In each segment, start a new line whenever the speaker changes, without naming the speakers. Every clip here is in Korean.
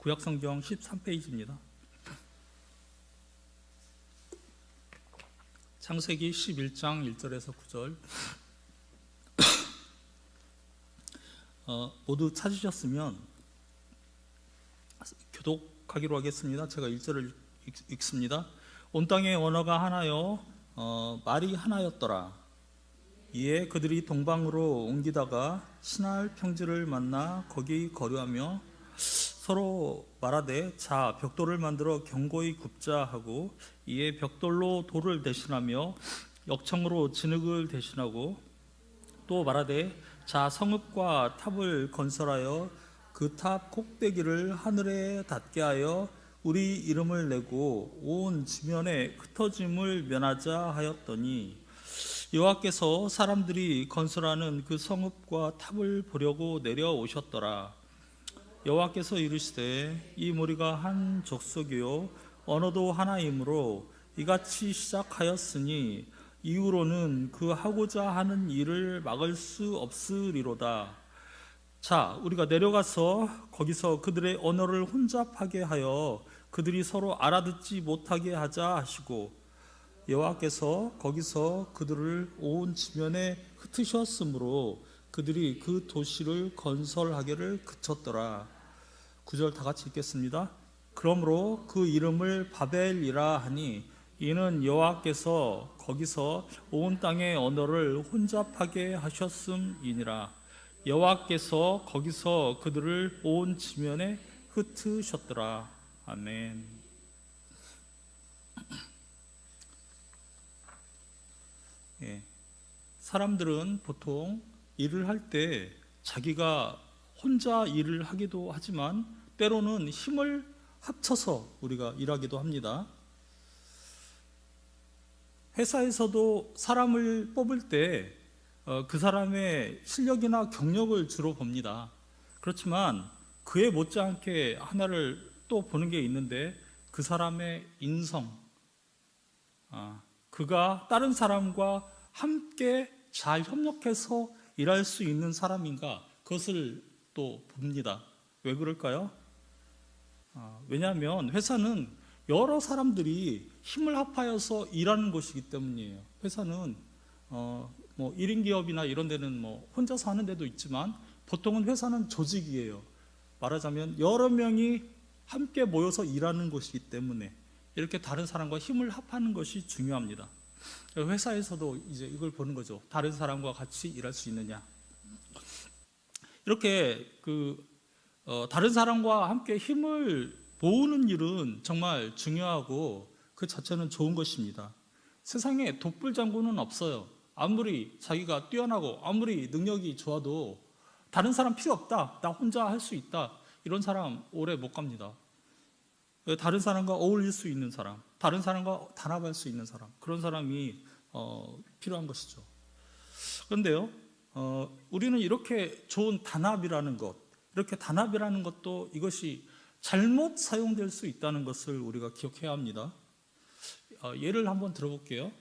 구약성경 13페이지입니다. 창세기 11장 1절에서 9절. 모두 찾으셨으면 교독하기로 하겠습니다. 제가 1절을 읽습니다. 온 땅의 언어가 하나요, 말이 하나였더라. 이에 그들이 동방으로 옮기다가 신할 평지를 만나 거기 거류하며 서로 말하되, 자, 벽돌을 만들어 견고히 굽자 하고, 이에 벽돌로 돌을 대신하며 역청으로 진흙을 대신하고, 또 말하되, 자, 성읍과 탑을 건설하여 그 탑 꼭대기를 하늘에 닿게 하여 우리 이름을 내고 온 지면에 흩어짐을 면하자 하였더니, 여호와께서 사람들이 건설하는 그 성읍과 탑을 보려고 내려오셨더라. 여호와께서 이르시되, 이 무리가 한 족속이요 언어도 하나이므로 이같이 시작하였으니 이후로는 그 하고자 하는 일을 막을 수 없으리로다. 자, 우리가 내려가서 거기서 그들의 언어를 혼잡하게 하여 그들이 서로 알아듣지 못하게 하자 하시고, 여호와께서 거기서 그들을 온 지면에 흩으셨으므로 그들이 그 도시를 건설하기를 그쳤더라. 9절 다 같이 읽겠습니다. 그러므로 그 이름을 바벨이라 하니, 이는 여호와께서 거기서 온 땅의 언어를 혼잡하게 하셨음이니라. 여호와께서 거기서 그들을 온 지면에 흩으셨더라. 아멘. 예. 사람들은 보통 일을 할 때 자기가 혼자 일을 하기도 하지만 때로는 힘을 합쳐서 우리가 일하기도 합니다. 회사에서도 사람을 뽑을 때 그 사람의 실력이나 경력을 주로 봅니다. 그렇지만 그에 못지않게 하나를 또 보는 게 있는데, 그 사람의 인성, 그가 다른 사람과 함께 잘 협력해서 일할 수 있는 사람인가, 그것을 또 봅니다. 왜 그럴까요? 왜냐하면 회사는 여러 사람들이 힘을 합하여서 일하는 곳이기 때문이에요. 회사는 뭐 1인 기업이나 이런 데는 뭐 혼자서 하는 데도 있지만, 보통은 회사는 조직이에요. 말하자면 여러 명이 함께 모여서 일하는 곳이기 때문에 이렇게 다른 사람과 힘을 합하는 것이 중요합니다. 회사에서도 이제 이걸 보는 거죠. 다른 사람과 같이 일할 수 있느냐. 이렇게 다른 사람과 함께 힘을 모으는 일은 정말 중요하고 그 자체는 좋은 것입니다. 세상에 독불장군은 없어요. 아무리 자기가 뛰어나고 아무리 능력이 좋아도 다른 사람 필요 없다, 나 혼자 할 수 있다, 이런 사람 오래 못 갑니다. 다른 사람과 어울릴 수 있는 사람, 다른 사람과 단합할 수 있는 사람, 그런 사람이 필요한 것이죠. 그런데요, 우리는 이렇게 좋은 단합이라는 것, 이렇게 단합이라는 것도 이것이 잘못 사용될 수 있다는 것을 우리가 기억해야 합니다. 예를 한번 들어볼게요.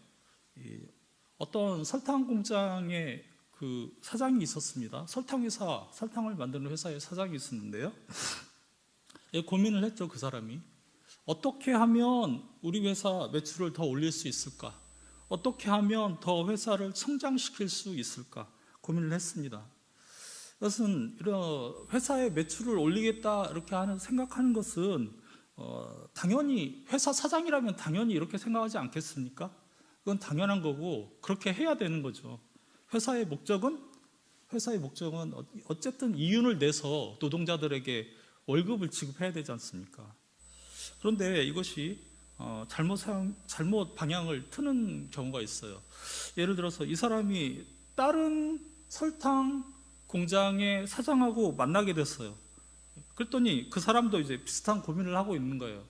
어떤 설탕 공장에 그 사장이 있었습니다. 설탕회사, 설탕을 만드는 회사의 사장이 있었는데요, 고민을 했죠. 그 사람이 어떻게 하면 우리 회사 매출을 더 올릴 수 있을까, 어떻게 하면 더 회사를 성장시킬 수 있을까 고민을 했습니다. 그것은 이런 회사의 매출을 올리겠다 이렇게 생각하는 것은 당연히 회사 사장이라면 당연히 이렇게 생각하지 않겠습니까? 그건 당연한 거고 그렇게 해야 되는 거죠. 회사의 목적은 어쨌든 이윤을 내서 노동자들에게 월급을 지급해야 되지 않습니까? 그런데 이것이 잘못 방향을 트는 경우가 있어요. 예를 들어서 이 사람이 다른 설탕 공장의 사장하고 만나게 됐어요. 그랬더니 그 사람도 이제 비슷한 고민을 하고 있는 거예요.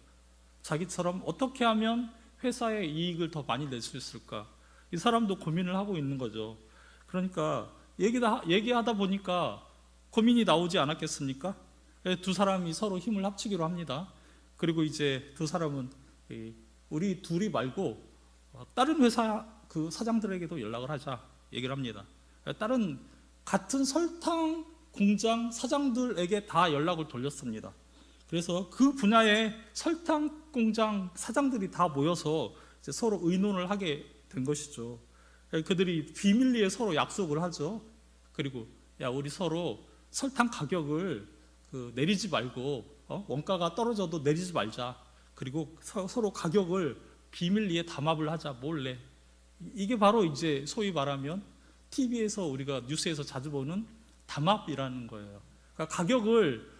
자기처럼 어떻게 하면 회사의 이익을 더 많이 낼 수 있을까? 이 사람도 고민을 하고 있는 거죠. 그러니까 얘기하다 보니까 고민이 나오지 않았겠습니까? 두 사람이 서로 힘을 합치기로 합니다. 그리고 이제 두 사람은 우리 둘이 말고 다른 회사 그 사장들에게도 연락을 하자 얘기를 합니다. 다른 같은 설탕 공장 사장들에게 다 연락을 돌렸습니다. 그래서 그 분야의 설탕 공장 사장들이 다 모여서 이제 서로 의논을 하게 된 것이죠. 그들이 비밀리에 서로 약속을 하죠. 그리고 야, 우리 서로 설탕 가격을 내리지 말고 원가가 떨어져도 내리지 말자. 그리고 서로 가격을 비밀리에 담합을 하자, 몰래. 이게 바로 이제 소위 말하면 TV에서 우리가 뉴스에서 자주 보는 담합이라는 거예요. 그러니까 가격을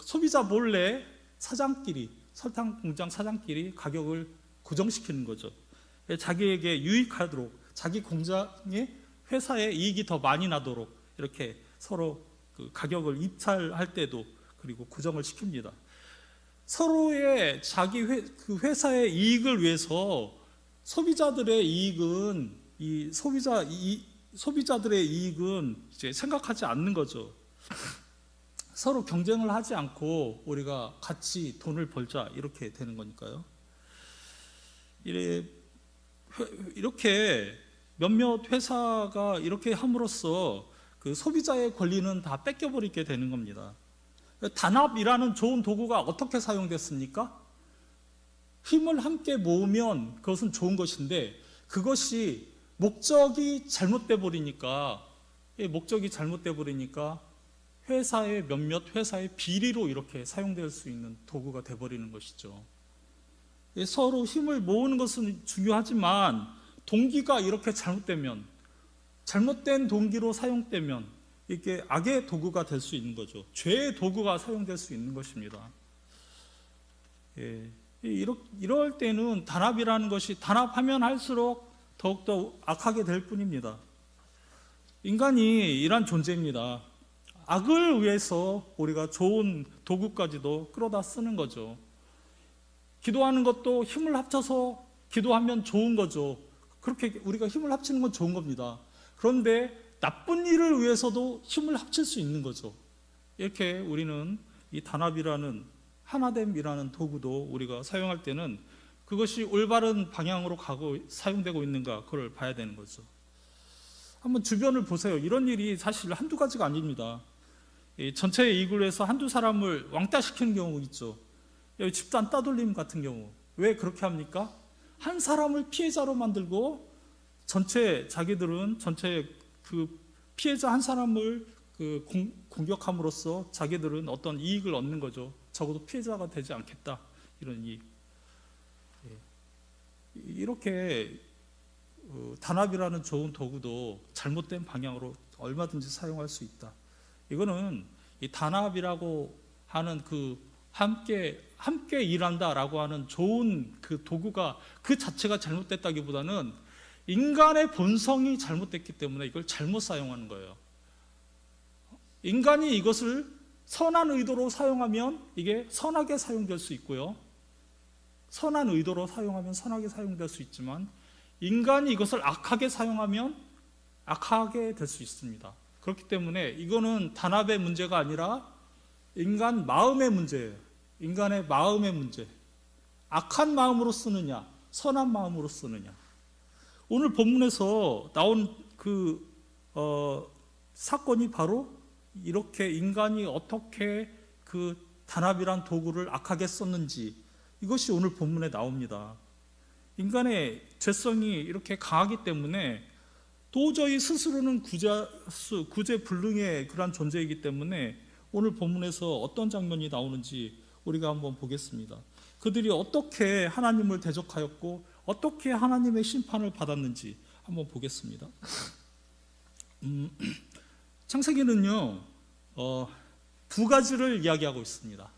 소비자 몰래 사장끼리, 설탕 공장 사장끼리 가격을 고정시키는 거죠. 자기에게 유익하도록, 자기 공장의 회사의 이익이 더 많이 나도록 이렇게 서로 가격을 입찰할 때도 그리고 고정을 시킵니다. 서로의 자기 회사의 이익을 위해서 소비자들의 이익은 소비자들의 이익은 이제 생각하지 않는 거죠. 서로 경쟁을 하지 않고 우리가 같이 돈을 벌자 이렇게 되는 거니까요. 이렇게 몇몇 회사가 이렇게 함으로써 그 소비자의 권리는 다 뺏겨버리게 되는 겁니다. 단합이라는 좋은 도구가 어떻게 사용됐습니까? 힘을 함께 모으면 그것은 좋은 것인데 그것이 목적이 잘못돼 버리니까 회사의 몇몇 회사의 비리로 이렇게 사용될 수 있는 도구가 돼버리는 것이죠. 서로 힘을 모으는 것은 중요하지만 동기가 이렇게 잘못된 동기로 사용되면 이게 악의 도구가 될 수 있는 거죠. 죄의 도구가 사용될 수 있는 것입니다. 이럴 때는 단합이라는 것이 단합하면 할수록 더욱더 악하게 될 뿐입니다. 인간이 이런 존재입니다. 악을 위해서 우리가 좋은 도구까지도 끌어다 쓰는 거죠. 기도하는 것도 힘을 합쳐서 기도하면 좋은 거죠. 그렇게 우리가 힘을 합치는 건 좋은 겁니다. 그런데 나쁜 일을 위해서도 힘을 합칠 수 있는 거죠. 이렇게 우리는 이 단합이라는 하나됨이라는 도구도 우리가 사용할 때는 그것이 올바른 방향으로 사용되고 있는가 그걸 봐야 되는 거죠. 한번 주변을 보세요. 이런 일이 사실 한두 가지가 아닙니다. 전체의 이익을 위해서 한두 사람을 왕따시키는 경우 있죠. 집단 따돌림 같은 경우. 왜 그렇게 합니까? 한 사람을 피해자로 만들고 자기들은 전체 그 피해자 한 사람을 공격함으로써 자기들은 어떤 이익을 얻는 거죠. 적어도 피해자가 되지 않겠다. 이런 이익. 이렇게 단합이라는 좋은 도구도 잘못된 방향으로 얼마든지 사용할 수 있다. 이거는 이 단합이라고 하는 함께 일한다라고 하는 좋은 그 도구가 그 자체가 잘못됐다기보다는 인간의 본성이 잘못됐기 때문에 이걸 잘못 사용하는 거예요. 인간이 이것을 선한 의도로 사용하면 이게 선하게 사용될 수 있고요. 선한 의도로 사용하면 선하게 사용될 수 있지만 인간이 이것을 악하게 사용하면 악하게 될 수 있습니다. 그렇기 때문에 이거는 단합의 문제가 아니라 인간 마음의 문제예요. 인간의 마음의 문제. 악한 마음으로 쓰느냐, 선한 마음으로 쓰느냐. 오늘 본문에서 나온 사건이 바로 이렇게 인간이 어떻게 그 단합이란 도구를 악하게 썼는지 이것이 오늘 본문에 나옵니다. 인간의 죄성이 이렇게 강하기 때문에 도저히 스스로는 구제불능의 그런 존재이기 때문에 오늘 본문에서 어떤 장면이 나오는지 우리가 한번 보겠습니다. 그들이 어떻게 하나님을 대적하였고 어떻게 하나님의 심판을 받았는지 한번 보겠습니다. 창세기는요 두 가지를 이야기하고 있습니다.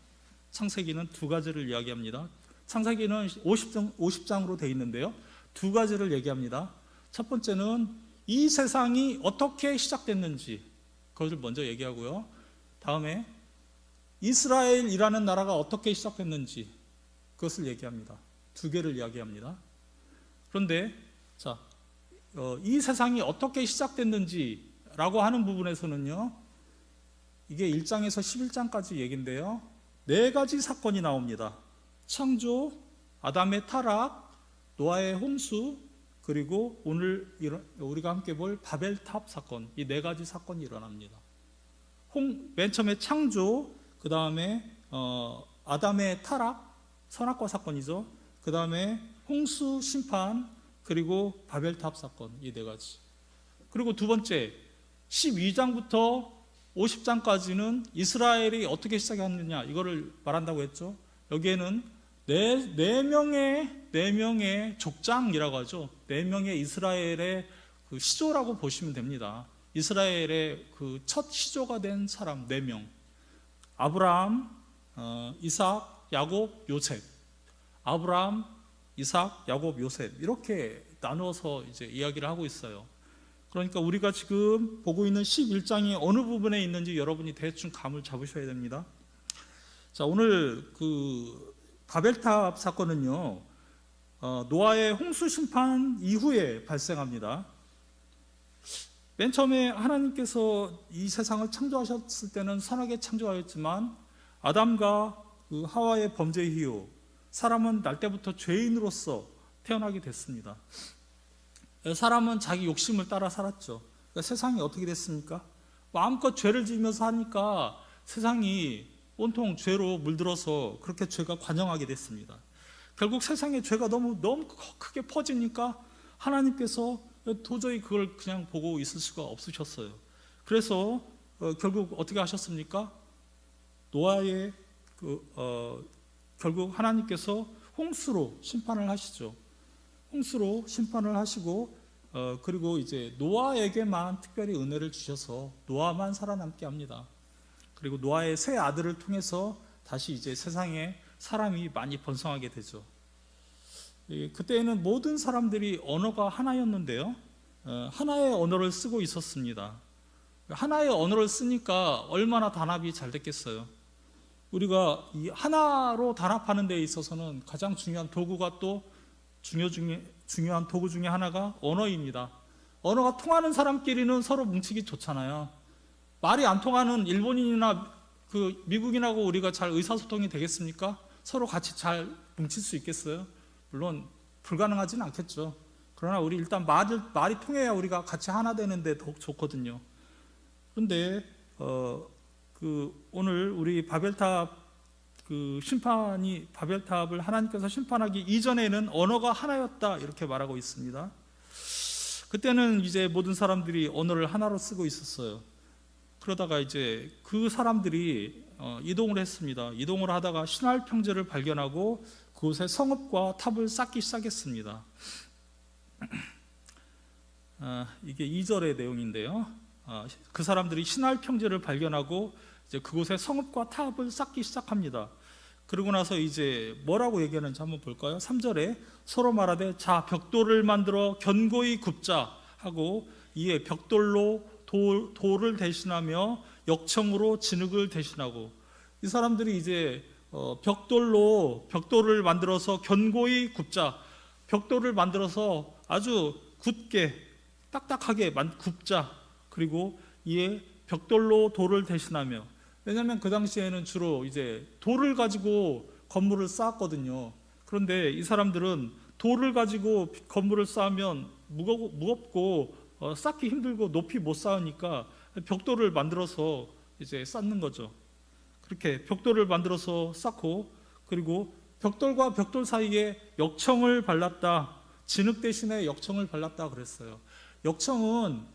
창세기는 두 가지를 이야기합니다. 창세기는 50장으로 되어 있는데요, 두 가지를 얘기합니다. 첫 번째는 이 세상이 어떻게 시작됐는지 그것을 먼저 얘기하고요, 다음에 이스라엘이라는 나라가 어떻게 시작됐는지 그것을 얘기합니다. 두 개를 이야기합니다. 그런데 이 세상이 어떻게 시작됐는지라고 하는 부분에서는요, 이게 1장에서 11장까지 얘기인데요, 네 가지 사건이 나옵니다. 창조, 아담의 타락, 노아의 홍수, 그리고 오늘 우리가 함께 볼 바벨탑 사건, 이 네 가지 사건이 일어납니다. 맨 처음에 창조, 그 다음에 아담의 타락, 선악과 사건이죠. 그 다음에 홍수 심판, 그리고 바벨탑 사건, 이 네 가지. 그리고 두 번째 12장부터 50장까지는 이스라엘이 어떻게 시작했느냐 이거를 말한다고 했죠. 여기에는 네 명의 족장이라고 하죠. 4명의 이스라엘의 그 시조라고 보시면 됩니다. 이스라엘의 그 첫 시조가 된 사람 4명. 아브라함, 이삭, 야곱, 요셉. 아브라함, 이삭, 야곱, 요셉. 이렇게 나누어서 이제 이야기를 하고 있어요. 그러니까 우리가 지금 보고 있는 11장이 어느 부분에 있는지 여러분이 대충 감을 잡으셔야 됩니다. 자, 오늘 그 바벨탑 사건은요, 노아의 홍수 심판 이후에 발생합니다. 맨 처음에 하나님께서 이 세상을 창조하셨을 때는 선하게 창조하였지만 아담과 그 하와의 범죄 이후 사람은 날 때부터 죄인으로서 태어나게 됐습니다. 사람은 자기 욕심을 따라 살았죠. 그러니까 세상이 어떻게 됐습니까? 마음껏 죄를 지으면서 하니까 세상이 온통 죄로 물들어서 그렇게 죄가 관영하게 됐습니다. 결국 세상에 죄가 너무 크게 퍼지니까 하나님께서 도저히 그걸 그냥 보고 있을 수가 없으셨어요. 그래서 결국 어떻게 하셨습니까? 노아의 결국 하나님께서 홍수로 심판을 하시죠. 홍수로 심판을 하시고 그리고 이제 노아에게만 특별히 은혜를 주셔서 노아만 살아남게 합니다. 그리고 노아의 세 아들을 통해서 다시 이제 세상에 사람이 많이 번성하게 되죠. 그때에는 모든 사람들이 언어가 하나였는데요, 하나의 언어를 쓰고 있었습니다. 하나의 언어를 쓰니까 얼마나 단합이 잘 됐겠어요. 우리가 이 하나로 단합하는 데 있어서는 가장 중요한 도구가 또 중요한 도구 중에 하나가 언어입니다. 언어가 통하는 사람끼리는 서로 뭉치기 좋잖아요. 말이 안 통하는 일본인이나 그 미국인하고 우리가 잘 의사소통이 되겠습니까? 서로 같이 잘 뭉칠 수 있겠어요? 물론 불가능하지는 않겠죠. 그러나 우리 일단 말이 통해야 우리가 같이 하나 되는데 더욱 좋거든요. 그런데 오늘 우리 바벨탑 바벨탑을 하나님께서 심판하기 이전에는 언어가 하나였다 이렇게 말하고 있습니다. 그때는 이제 모든 사람들이 언어를 하나로 쓰고 있었어요. 그러다가 이제 그 사람들이 이동을 했습니다. 이동을 하다가 시날 평지를 발견하고 그곳에 성읍과 탑을 쌓기 시작했습니다. 이게 2절의 내용인데요. 그 사람들이 시날 평지를 발견하고 이제 그곳에 성읍과 탑을 쌓기 시작합니다. 그러고 나서 이제 뭐라고 얘기하는지 한번 볼까요? 3절에 서로 말하되 자 벽돌을 만들어 견고히 굽자 하고 이에 벽돌로 돌을 대신하며 역청으로 진흙을 대신하고, 이 사람들이 이제 벽돌을 만들어서 견고히 굽자, 벽돌을 만들어서 아주 굳게 딱딱하게 굽자, 그리고 이에 벽돌로 돌을 대신하며, 왜냐하면 그 당시에는 주로 이제 돌을 가지고 건물을 쌓았거든요. 그런데 이 사람들은 돌을 가지고 건물을 쌓으면 무겁고 쌓기 힘들고 높이 못 쌓으니까 벽돌을 만들어서 이제 쌓는 거죠. 그렇게 벽돌을 만들어서 쌓고, 그리고 벽돌과 벽돌 사이에 역청을 발랐다, 진흙 대신에 역청을 발랐다 그랬어요. 역청은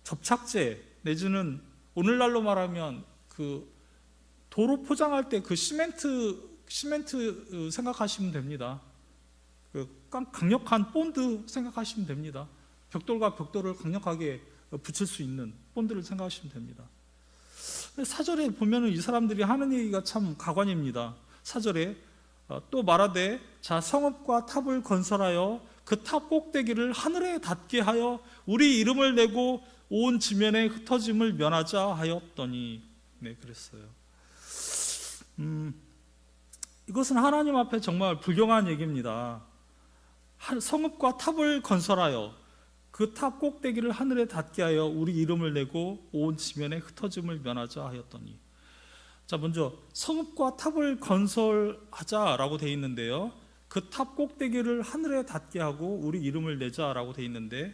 접착제 내지는 오늘날로 말하면 그 도로 포장할 때 그 시멘트 생각하시면 됩니다. 그 강력한 본드 생각하시면 됩니다. 벽돌과 벽돌을 강력하게 붙일 수 있는 본드를 생각하시면 됩니다. 4절에 보면은 이 사람들이 하는 얘기가 참 가관입니다. 4절에 또 말하되 자 성읍과 탑을 건설하여 그 탑 꼭대기를 하늘에 닿게 하여 우리 이름을 내고 온 지면에 흩어짐을 면하자 하였더니, 네, 그랬어요. 이것은 하나님 앞에 정말 불경한 얘기입니다. 성읍과 탑을 건설하여 그 탑 꼭대기를 하늘에 닿게 하여 우리 이름을 내고 온 지면에 흩어짐을 면하자 하였더니. 자, 먼저 성읍과 탑을 건설하자라고 되어 있는데요, 그 탑 꼭대기를 하늘에 닿게 하고 우리 이름을 내자라고 되어 있는데,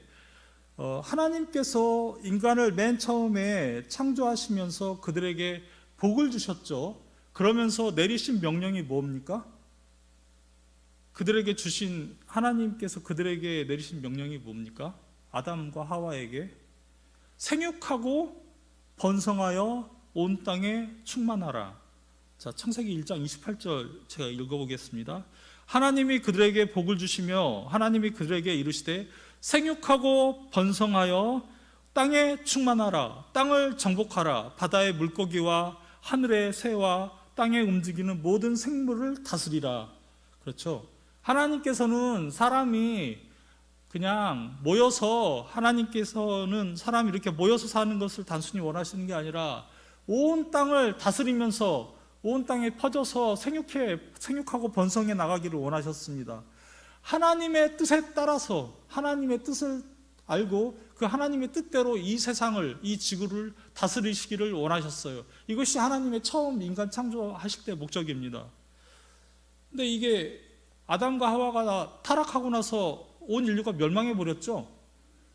하나님께서 인간을 맨 처음에 창조하시면서 그들에게 복을 주셨죠. 그러면서 내리신 명령이 뭡니까? 그들에게 주신, 하나님께서 그들에게 내리신 명령이 뭡니까? 아담과 하와에게 생육하고 번성하여 온 땅에 충만하라. 자, 창세기 1장 28절 제가 읽어보겠습니다. 하나님이 그들에게 복을 주시며 하나님이 그들에게 이르시되 생육하고 번성하여 땅에 충만하라. 땅을 정복하라. 바다의 물고기와 하늘의 새와 땅에 움직이는 모든 생물을 다스리라. 그렇죠. 하나님께서는 사람이 그냥 모여서, 하나님께서는 사람이 이렇게 모여서 사는 것을 단순히 원하시는 게 아니라 온 땅을 다스리면서 온 땅에 퍼져서 생육하고 번성해 나가기를 원하셨습니다. 하나님의 뜻에 따라서, 하나님의 뜻을 알고 그 하나님의 뜻대로 이 세상을, 이 지구를 다스리시기를 원하셨어요. 이것이 하나님의 처음 인간 창조하실 때 목적입니다. 근데 이게 아담과 하와가 타락하고 나서 온 인류가 멸망해 버렸죠.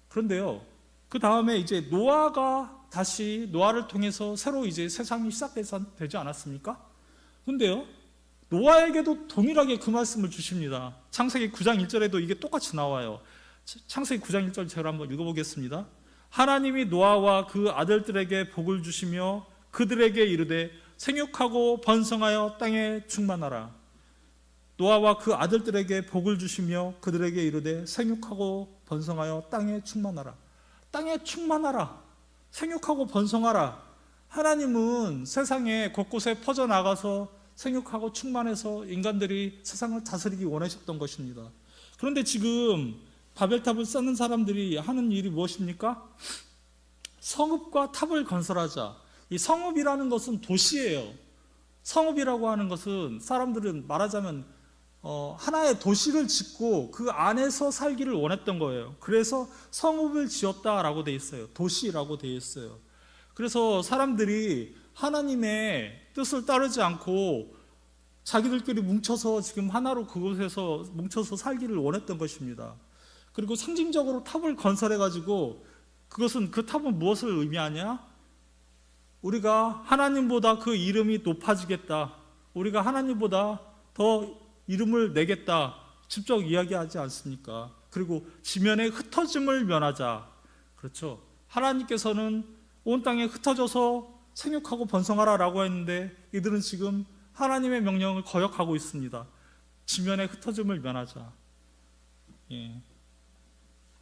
그런데요, 그 다음에 이제 노아가 다시, 노아를 통해서 새로 이제 세상이 시작되지 않았습니까? 근데요, 노아에게도 동일하게 그 말씀을 주십니다. 창세기 9장 1절에도 이게 똑같이 나와요. 창세기 9장 1절 제가 한번 읽어보겠습니다. 하나님이 노아와 그 아들들에게 복을 주시며 그들에게 이르되 생육하고 번성하여 땅에 충만하라. 노아와 그 아들들에게 복을 주시며 그들에게 이르되 생육하고 번성하여 땅에 충만하라. 땅에 충만하라. 생육하고 번성하라. 하나님은 세상에 곳곳에 퍼져나가서 생육하고 충만해서 인간들이 세상을 다스리기 원하셨던 것입니다. 그런데 지금 바벨탑을 쌓는 사람들이 하는 일이 무엇입니까? 성읍과 탑을 건설하자. 이 성읍이라는 것은 도시예요. 성읍이라고 하는 것은 사람들은 말하자면 하나의 도시를 짓고 그 안에서 살기를 원했던 거예요. 그래서 성읍을 지었다라고 돼 있어요. 도시라고 돼 있어요. 그래서 사람들이 하나님의 뜻을 따르지 않고 자기들끼리 뭉쳐서 지금 하나로 그곳에서 뭉쳐서 살기를 원했던 것입니다. 그리고 상징적으로 탑을 건설해가지고, 그것은, 그 탑은 무엇을 의미하냐? 우리가 하나님보다 그 이름이 높아지겠다. 우리가 하나님보다 더 이름을 내겠다. 직접 이야기하지 않습니까? 그리고 지면의 흩어짐을 면하자. 그렇죠. 하나님께서는 온 땅에 흩어져서 생육하고 번성하라라고 했는데 이들은 지금 하나님의 명령을 거역하고 있습니다. 지면의 흩어짐을 면하자. 예.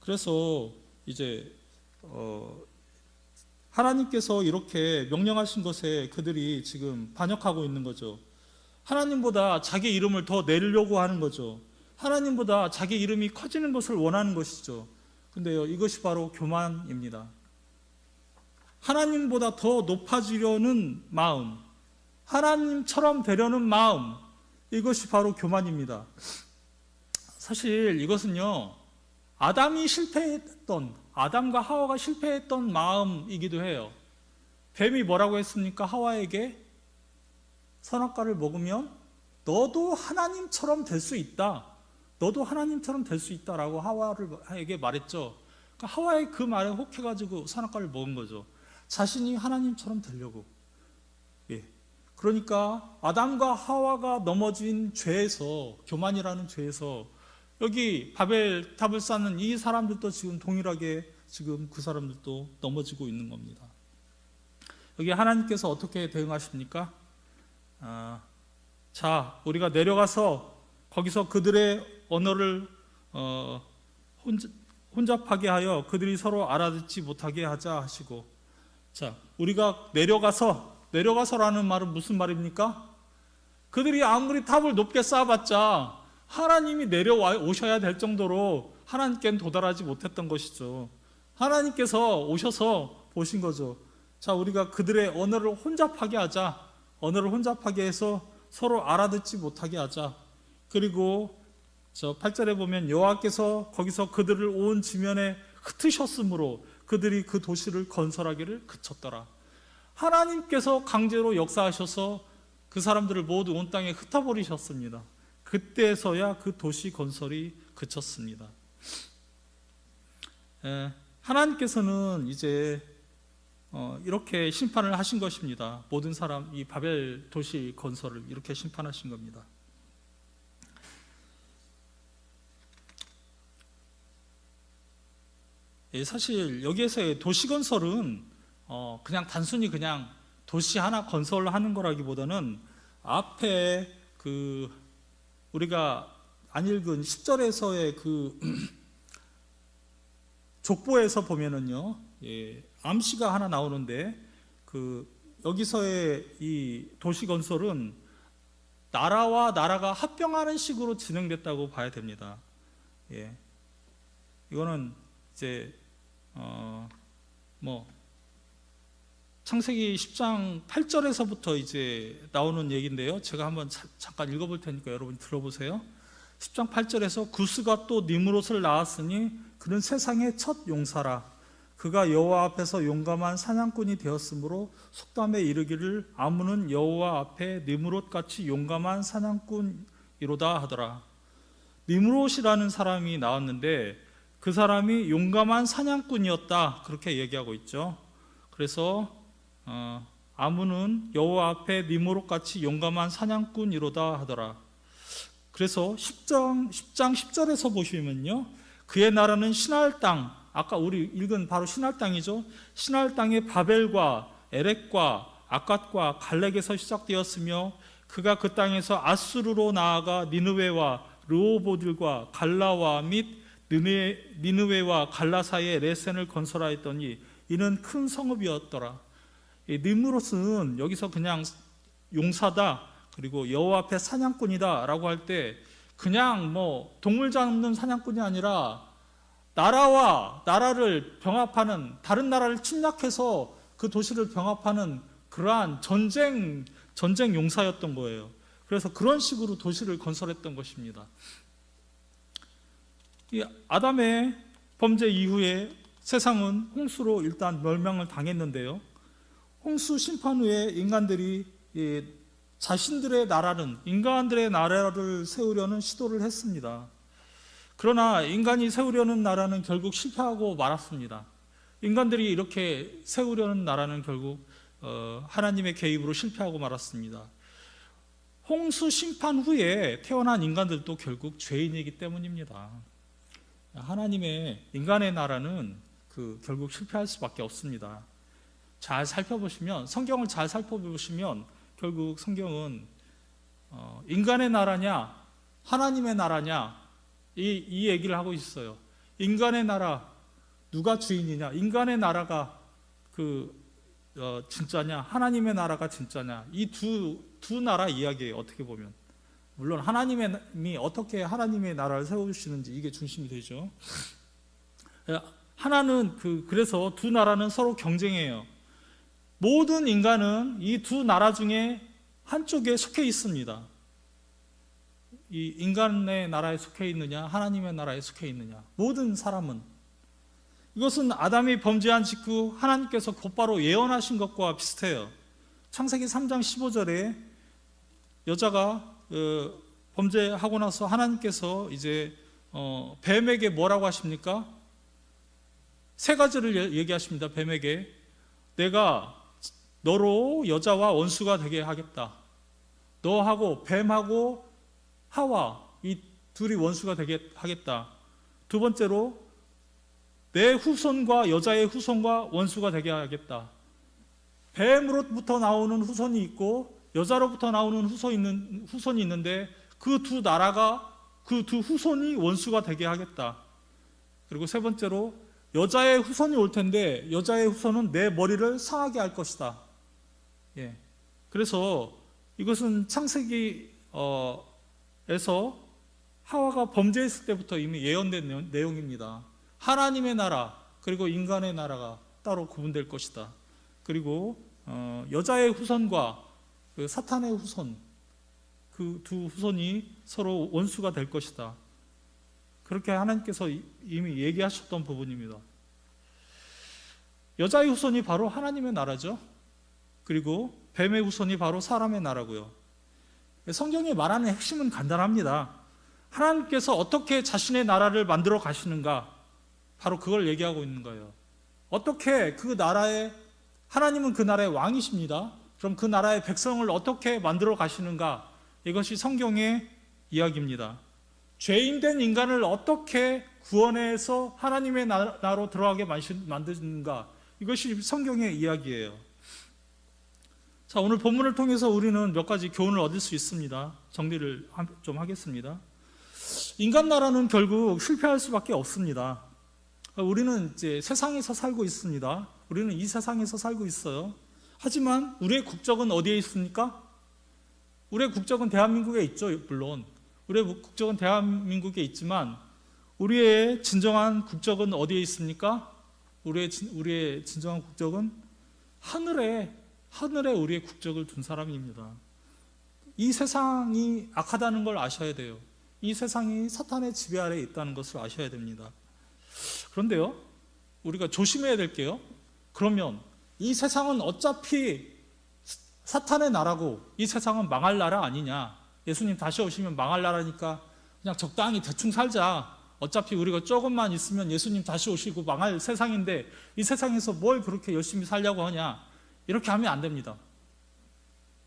그래서 이제 하나님께서 이렇게 명령하신 것에 그들이 지금 반역하고 있는 거죠. 하나님보다 자기 이름을 더 내려고 하는 거죠. 하나님보다 자기 이름이 커지는 것을 원하는 것이죠. 근데요, 이것이 바로 교만입니다. 하나님보다 더 높아지려는 마음, 하나님처럼 되려는 마음, 이것이 바로 교만입니다. 사실 이것은요, 아담과 하와가 실패했던 마음이기도 해요. 뱀이 뭐라고 했습니까? 하와에게 선악과를 먹으면 너도 하나님처럼 될 수 있다. 너도 하나님처럼 될 수 있다라고 하와에게 말했죠. 그러니까 하와의 그 말에 혹해가지고 선악과를 먹은 거죠. 자신이 하나님처럼 되려고. 예. 그러니까 아담과 하와가 넘어진 죄에서, 교만이라는 죄에서 여기 바벨탑을 쌓는 이 사람들도 지금 동일하게 지금 그 사람들도 넘어지고 있는 겁니다. 여기 하나님께서 어떻게 대응하십니까? 자, 우리가 내려가서 거기서 그들의 언어를 혼잡하게 하여 그들이 서로 알아듣지 못하게 하자 하시고, 자, 우리가 내려가서라는 말은 무슨 말입니까? 그들이 아무리 탑을 높게 쌓아봤자 하나님이 내려오셔야 될 정도로 하나님께는 도달하지 못했던 것이죠. 하나님께서 오셔서 보신 거죠. 자, 우리가 그들의 언어를 혼잡하게 하자. 언어를 혼잡하게 해서 서로 알아듣지 못하게 하자. 그리고 저 8절에 보면 여호와께서 거기서 그들을 온 지면에 흩으셨으므로 그들이 그 도시를 건설하기를 그쳤더라. 하나님께서 강제로 역사하셔서 그 사람들을 모두 온 땅에 흩어버리셨습니다. 그때서야 그 도시 건설이 그쳤습니다. 하나님께서는 이제 이렇게 심판을 하신 것입니다. 모든 사람, 이 바벨 도시 건설을 이렇게 심판하신 겁니다. 사실 여기에서의 도시 건설은 그냥 단순히 그냥 도시 하나 건설하는 거라기보다는 앞에 우리가 안 읽은 10절에서의 족보에서 보면은요, 암시가 하나 나오는데 여기서의 이 도시 건설은 나라와 나라가 합병하는 식으로 진행됐다고 봐야 됩니다. 이거는 이제 창세기 10장 8절에서부터 이제 나오는 얘기인데요. 제가 한번 잠깐 읽어볼 테니까 여러분 들어보세요. 10장 8절에서 구스가 또 니므롯을 낳았으니 그는 세상의 첫 용사라. 그가 여호와 앞에서 용감한 사냥꾼이 되었으므로 속담에 이르기를 아문은 여호와 앞에 니므롯같이 용감한 사냥꾼이로다 하더라. 니므롯이라는 사람이 나왔는데 그 사람이 용감한 사냥꾼이었다, 그렇게 얘기하고 있죠. 그래서 아문은 여호와 앞에 니므롯같이 용감한 사냥꾼이로다 하더라. 그래서 10장 10절에서 보시면요, 그의 나라는 신할 땅, 아까 우리 읽은 바로 신할 땅이죠. 신할 땅의 바벨과 에렉과 아갓과 갈렉에서 시작되었으며 그가 그 땅에서 아수르로 나아가 니느웨와 르호보들과 갈라와 및 니느웨와 갈라 사이에 레센을 건설하였더니 이는 큰 성읍이었더라. 니므롯은 여기서 그냥 용사다, 그리고 여호와 앞에 사냥꾼이다 라고 할 때 그냥 동물 잡는 사냥꾼이 아니라 나라와 나라를 병합하는, 다른 나라를 침략해서 그 도시를 병합하는 그러한 전쟁 용사였던 거예요. 그래서 그런 식으로 도시를 건설했던 것입니다. 이 아담의 범죄 이후에 세상은 홍수로 일단 멸망을 당했는데요, 홍수 심판 후에 인간들이 자신들의 나라는, 인간들의 나라를 세우려는 시도를 했습니다. 그러나 인간이 세우려는 나라는 결국 실패하고 말았습니다. 인간들이 이렇게 세우려는 나라는 결국 하나님의 개입으로 실패하고 말았습니다. 홍수 심판 후에 태어난 인간들도 결국 죄인이기 때문입니다. 하나님의, 인간의 나라는 결국 실패할 수밖에 없습니다. 잘 살펴보시면, 성경을 잘 살펴보시면 결국 성경은 인간의 나라냐 하나님의 나라냐 이 얘기를 하고 있어요. 인간의 나라, 누가 주인이냐, 인간의 나라가 진짜냐, 하나님의 나라가 진짜냐, 이 두 나라 이야기예요. 어떻게 보면 물론 하나님이 어떻게 하나님의 나라를 세우시는지 이게 중심이 되죠. 하나는 그래서 두 나라는 서로 경쟁해요. 모든 인간은 이 두 나라 중에 한쪽에 속해 있습니다. 이 인간의 나라에 속해 있느냐, 하나님의 나라에 속해 있느냐, 모든 사람은. 이것은 아담이 범죄한 직후 하나님께서 곧바로 예언하신 것과 비슷해요. 창세기 3장 15절에 여자가 범죄하고 나서 하나님께서 이제 뱀에게 뭐라고 하십니까? 세 가지를 얘기하십니다. 뱀에게 내가 너로 여자와 원수가 되게 하겠다. 너하고 뱀하고 하와, 이 둘이 원수가 되게 하겠다. 두 번째로 내 후손과 여자의 후손과 원수가 되게 하겠다. 뱀으로부터 나오는 후손이 있고 여자로부터 나오는 후손이 있는데 그 두 나라가, 그 두 후손이 원수가 되게 하겠다. 그리고 세 번째로 여자의 후손이 올 텐데 여자의 후손은 내 머리를 상하게 할 것이다. 그래서 이것은 창세기에서 하와가 범죄했을 때부터 이미 예언된 내용입니다. 하나님의 나라 그리고 인간의 나라가 따로 구분될 것이다. 그리고 여자의 후손과 사탄의 후손, 그 두 후손이 서로 원수가 될 것이다. 그렇게 하나님께서 이미 얘기하셨던 부분입니다. 여자의 후손이 바로 하나님의 나라죠. 그리고 뱀의 후손이 바로 사람의 나라고요. 성경이 말하는 핵심은 간단합니다. 하나님께서 어떻게 자신의 나라를 만들어 가시는가, 바로 그걸 얘기하고 있는 거예요. 어떻게 그 나라에 하나님은 그 나라의 왕이십니다. 그럼 그 나라의 백성을 어떻게 만들어 가시는가? 이것이 성경의 이야기입니다. 죄인된 인간을 어떻게 구원해서 하나님의 나라로 들어가게 만드는가? 이것이 성경의 이야기예요. 자, 오늘 본문을 통해서 우리는 몇 가지 교훈을 얻을 수 있습니다. 정리를 좀 하겠습니다. 인간 나라는 결국 실패할 수밖에 없습니다. 우리는 이제 세상에서 살고 있습니다. 우리는 이 세상에서 살고 있어요. 하지만 우리의 국적은 어디에 있습니까? 우리의 국적은 대한민국에 있죠. 물론 우리의 국적은 대한민국에 있지만 우리의 진정한 국적은 어디에 있습니까? 우리의 진정한 국적은 하늘에 우리의 국적을 둔 사람입니다. 이 세상이 악하다는 걸 아셔야 돼요. 이 세상이 사탄의 지배 아래에 있다는 것을 아셔야 됩니다. 그런데요, 우리가 조심해야 될 게요. 그러면 이 세상은 어차피 사탄의 나라고 이 세상은 망할 나라 아니냐? 예수님 다시 오시면 망할 나라니까 그냥 적당히 대충 살자. 어차피 우리가 조금만 있으면 예수님 다시 오시고 망할 세상인데 이 세상에서 뭘 그렇게 열심히 살려고 하냐? 이렇게 하면 안 됩니다.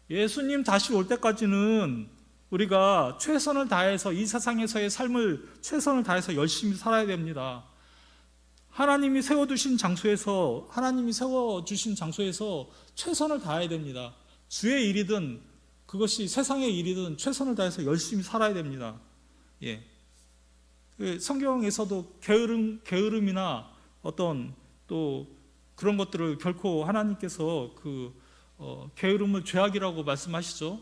예수님 다시 올 때까지는 우리가 최선을 다해서 이 세상에서의 삶을 최선을 다해서 열심히 살아야 됩니다. 하나님이 세워주신 장소에서 최선을 다해야 됩니다. 주의 일이든 그것이 세상의 일이든 최선을 다해서 열심히 살아야 됩니다. 예. 성경에서도 게으름이나 어떤 또 그런 것들을 결코 하나님께서 게으름을 죄악이라고 말씀하시죠.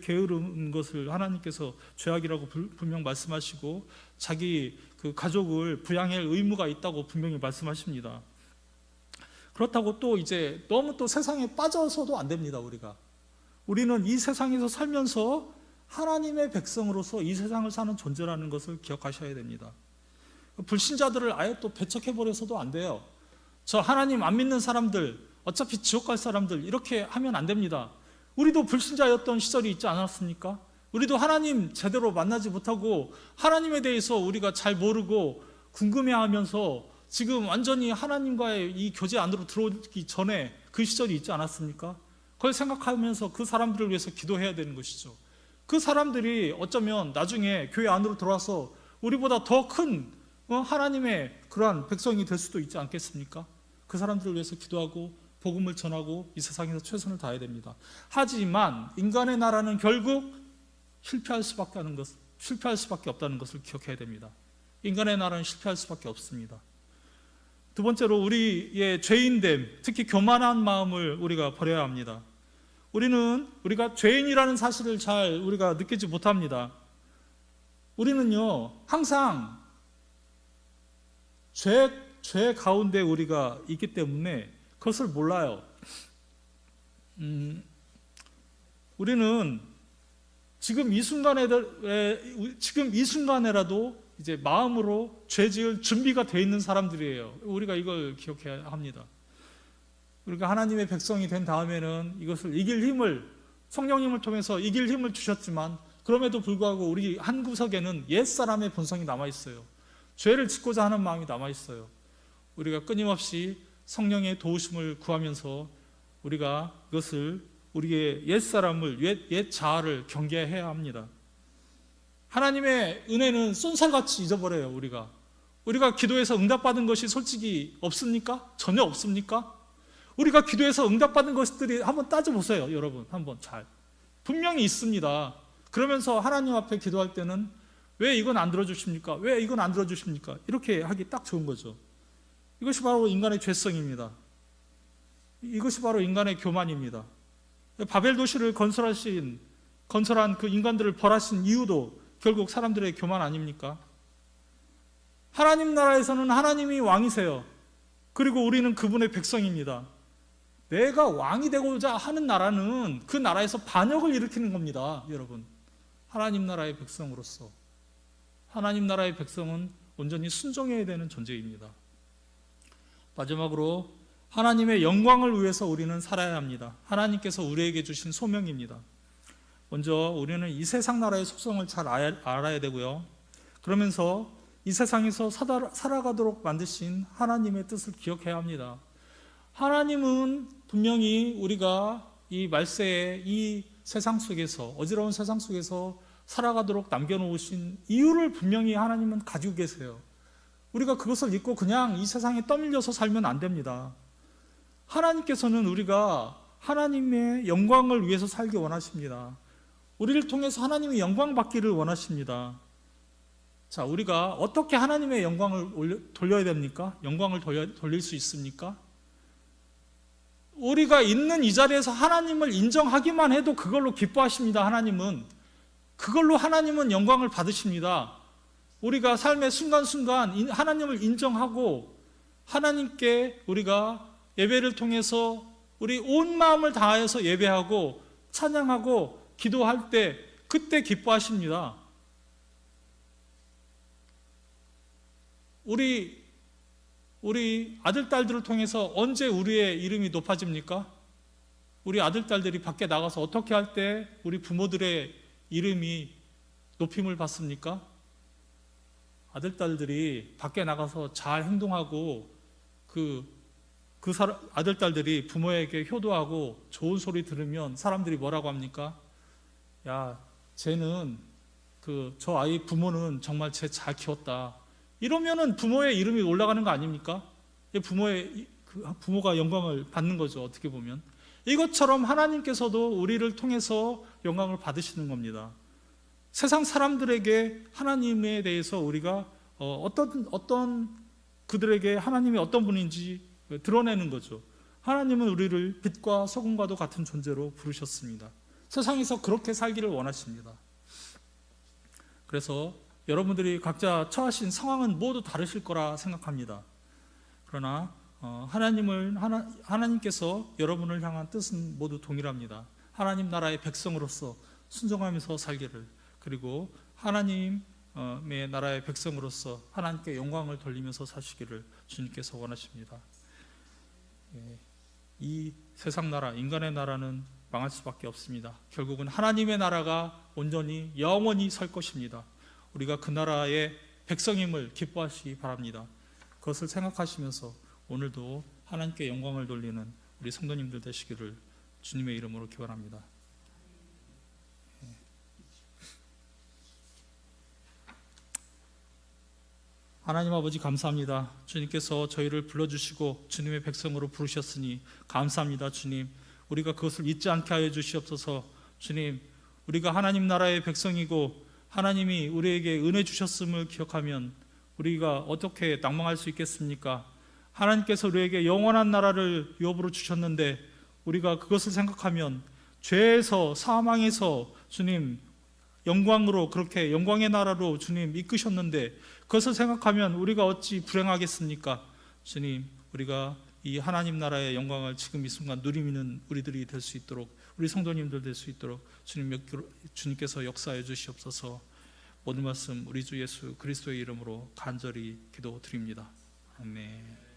게으른 것을 하나님께서 죄악이라고 분명 말씀하시고 자기 그 가족을 부양할 의무가 있다고 분명히 말씀하십니다. 그렇다고 또 이제 너무 또 세상에 빠져서도 안 됩니다. 우리는 이 세상에서 살면서 하나님의 백성으로서 이 세상을 사는 존재라는 것을 기억하셔야 됩니다. 불신자들을 아예 또 배척해버려서도 안 돼요. 저 하나님 안 믿는 사람들, 어차피 지옥 갈 사람들, 이렇게 하면 안 됩니다. 우리도 불신자였던 시절이 있지 않았습니까? 우리도 하나님 제대로 만나지 못하고 하나님에 대해서 우리가 잘 모르고 궁금해하면서 지금 완전히 하나님과의 이 교제 안으로 들어오기 전에 그 시절이 있지 않았습니까? 그걸 생각하면서 그 사람들을 위해서 기도해야 되는 것이죠. 그 사람들이 어쩌면 나중에 교회 안으로 들어와서 우리보다 더 큰 하나님의 그러한 백성이 될 수도 있지 않겠습니까? 그 사람들을 위해서 기도하고 복음을 전하고 이 세상에서 최선을 다해야 됩니다. 하지만 인간의 나라는 결국 실패할 수밖에 없다는 것을 기억해야 됩니다. 인간의 나라는 실패할 수밖에 없습니다. 두 번째로 우리의 죄인됨, 특히 교만한 마음을 우리가 버려야 합니다. 우리가 죄인이라는 사실을 잘 우리가 느끼지 못합니다. 우리는요, 항상 죄 가운데 우리가 있기 때문에 그것을 몰라요. 우리는 지금 이 순간에라도 이제 마음으로 죄 지을 준비가 되어 있는 사람들이에요. 우리가 이걸 기억해야 합니다. 우리가 하나님의 백성이 된 다음에는 이것을 이길 힘을, 성령님을 통해서 이길 힘을 주셨지만 그럼에도 불구하고 우리 한 구석에는 옛사람의 본성이 남아있어요. 죄를 짓고자 하는 마음이 남아있어요. 우리가 끊임없이 성령의 도우심을 구하면서 우리가 이것을 우리의 옛사람을, 옛 자아를 경계해야 합니다. 하나님의 은혜는 쏜살같이 잊어버려요. 우리가 기도해서 응답받은 것이 솔직히 없습니까? 전혀 없습니까? 우리가 기도해서 응답받은 것들이 한번 따져보세요. 여러분 한번 잘. 분명히 있습니다. 그러면서 하나님 앞에 기도할 때는 왜 이건 안 들어주십니까? 왜 이건 안 들어주십니까? 이렇게 하기 딱 좋은 거죠. 이것이 바로 인간의 죄성입니다. 이것이 바로 인간의 교만입니다. 바벨 도시를 건설한 그 인간들을 벌하신 이유도 결국 사람들의 교만 아닙니까? 하나님 나라에서는 하나님이 왕이세요. 그리고 우리는 그분의 백성입니다. 내가 왕이 되고자 하는 나라는 그 나라에서 반역을 일으키는 겁니다. 여러분, 하나님 나라의 백성으로서 하나님 나라의 백성은 온전히 순종해야 되는 존재입니다. 마지막으로 하나님의 영광을 위해서 우리는 살아야 합니다. 하나님께서 우리에게 주신 소명입니다. 먼저 우리는 이 세상 나라의 속성을 잘 알아야 되고요. 그러면서 이 세상에서 살아가도록 만드신 하나님의 뜻을 기억해야 합니다. 하나님은 분명히 우리가 이 말세의 이 세상 속에서, 어지러운 세상 속에서 살아가도록 남겨놓으신 이유를 분명히 하나님은 가지고 계세요. 우리가 그것을 잊고 그냥 이 세상에 떠밀려서 살면 안 됩니다. 하나님께서는 우리가 하나님의 영광을 위해서 살기 원하십니다. 우리를 통해서 하나님의 영광 받기를 원하십니다. 자, 우리가 어떻게 하나님의 영광을 돌려야 됩니까? 영광을 돌릴 수 있습니까? 우리가 있는 이 자리에서 하나님을 인정하기만 해도 그걸로 기뻐하십니다. 그걸로 하나님은 영광을 받으십니다. 우리가 삶의 순간순간 하나님을 인정하고 하나님께 우리가 예배를 통해서 우리 온 마음을 다해서 예배하고 찬양하고 기도할 때 그때 기뻐하십니다. 우리 아들, 딸들을 통해서 언제 우리의 이름이 높아집니까? 우리 아들, 딸들이 밖에 나가서 어떻게 할 때 우리 부모들의 이름이 높임을 받습니까? 아들, 딸들이 밖에 나가서 잘 행동하고 아들, 딸들이 부모에게 효도하고 좋은 소리 들으면 사람들이 뭐라고 합니까? 야, 쟤는 저 아이 부모는 정말 쟤 잘 키웠다. 이러면은 부모의 이름이 올라가는 거 아닙니까? 부모가 영광을 받는 거죠, 어떻게 보면. 이것처럼 하나님께서도 우리를 통해서 영광을 받으시는 겁니다. 세상 사람들에게 하나님에 대해서 우리가 그들에게 하나님이 어떤 분인지 드러내는 거죠. 하나님은 우리를 빛과 소금과도 같은 존재로 부르셨습니다. 세상에서 그렇게 살기를 원하십니다. 그래서 여러분들이 각자 처하신 상황은 모두 다르실 거라 생각합니다. 그러나 하나님께서 여러분을 향한 뜻은 모두 동일합니다. 하나님 나라의 백성으로서 순종하면서 살기를, 그리고 하나님의 나라의 백성으로서 하나님께 영광을 돌리면서 사시기를 주님께서 원하십니다. 이 세상 나라, 인간의 나라는 망할 수밖에 없습니다. 결국은 하나님의 나라가 온전히 영원히 설 것입니다. 우리가 그 나라의 백성임을 기뻐하시기 바랍니다. 그것을 생각하시면서 오늘도 하나님께 영광을 돌리는 우리 성도님들 되시기를 주님의 이름으로 기원합니다. 하나님 아버지 감사합니다. 주님께서 저희를 불러주시고 주님의 백성으로 부르셨으니 감사합니다. 주님, 우리가 그것을 잊지 않게 하여 주시옵소서. 주님, 우리가 하나님 나라의 백성이고 하나님이 우리에게 은혜 주셨음을 기억하면 우리가 어떻게 낭망할 수 있겠습니까? 하나님께서 우리에게 영원한 나라를 유업으로 주셨는데 우리가 그것을 생각하면 죄에서 사망에서 주님 영광으로, 그렇게 영광의 나라로 주님 이끄셨는데 그것을 생각하면 우리가 어찌 불행하겠습니까? 주님, 우리가 이 하나님 나라의 영광을 지금 이 순간 누리는 우리들이 될 수 있도록, 우리 성도님들 될 수 있도록 주님께서 역사해 주시옵소서. 모든 말씀 우리 주 예수 그리스도의 이름으로 간절히 기도드립니다. 아멘.